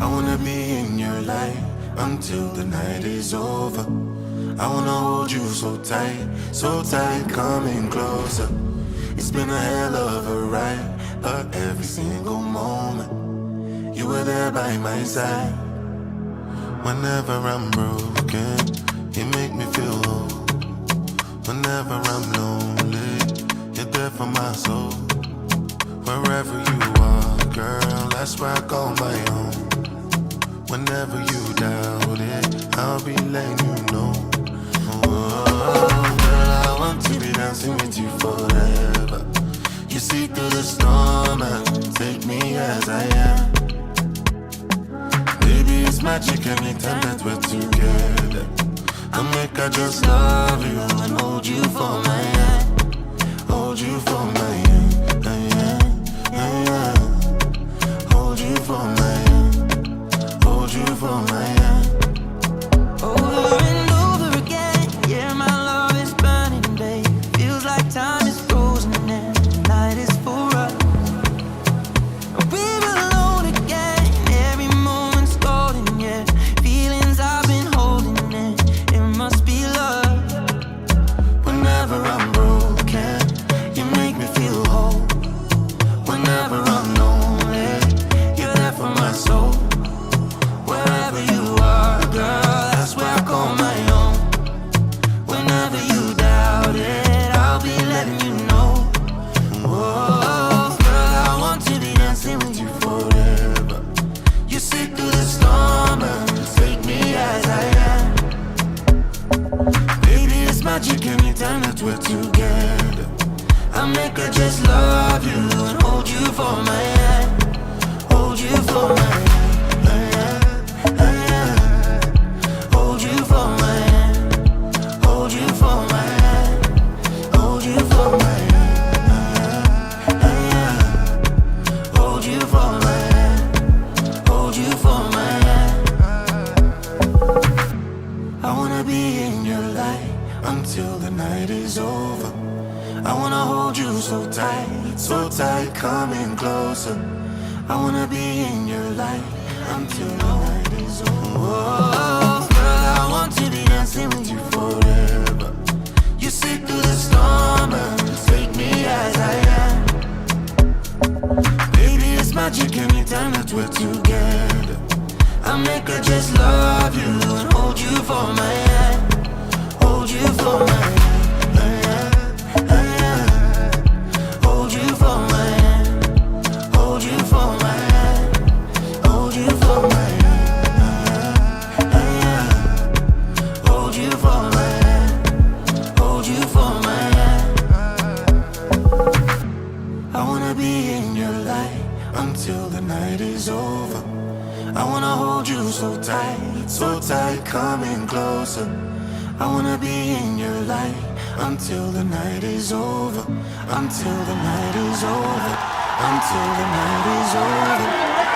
I wanna be in your light until the night is over. I wanna hold you so tight, coming closer. It's been a hell of a ride, but every single moment you were there by my side. Whenever I'm broken, you make me feel whole. Whenever I'm lonely, you're there for my soul. Wherever you are, girl, that's where I call my own. Whenever you doubt it, I'll be letting you know. Oh, girl, I want to be dancing with you forever. You see through the storm and take me as I am. Baby, it's magic anytime that we're together. I make I just love you and hold you for my hand. Hold you for my hand, hold you for my hand. Hold you for my hand. Over and over again, yeah, my love is burning, babe. Feels like time is frozen and the night is for us. We're alone again, every moment's golden, yeah. Feelings I've been holding in, it must be love. Whenever I'm broken, you make me feel whole. Whenever I'm lonely, you're there for my soul. Wherever you are, girl, that's where I call my own. Whenever you doubt it, I'll be letting you know. Oh, girl, I want to be dancing with you forever. You sit through the storm and take me as I am. Baby, it's magic anytime that we're together. I make her just love you and hold you for my hand. Hold you for my hand. Hold you for my hand. Hold you for my hand. Hold you for my hand. Hold you for my hand. Hold you for my hand. I wanna be in your light until the night is over. I wanna hold you so tight, coming closer. I wanna be in your light until the night is over. Oh, girl, I want to be dancing with you forever. You sit through the storm and take me as I am. Baby, it's magic anytime that we're together. I make her just love you and hold you for my hand. Hold you for my hand. Hold you for my hand. Hold you for my hand. Hold you for my hand. Hold you for my hand. Hold you for my hand. I wanna be in your light until the night is over. I wanna hold you so tight, coming closer. I wanna be in your light until the night is over. Until the night is over. Until the night is over.